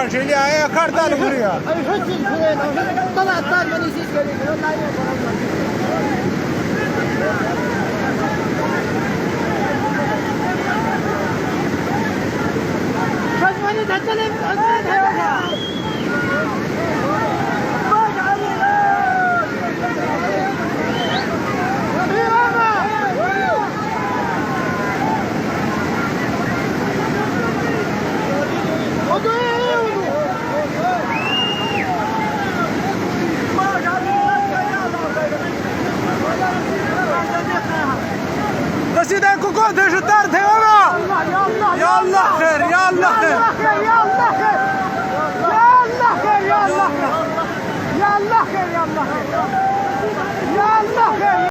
يا شيلي يا كارتال بريا طلعت طار من يسيس شزمني تهتلم بس إذا كنت جدار ثيونا يا الله خير يا الله خير يا الله خير يا الله خير يا الله خير يا الله خير يا الله خير يا الله خير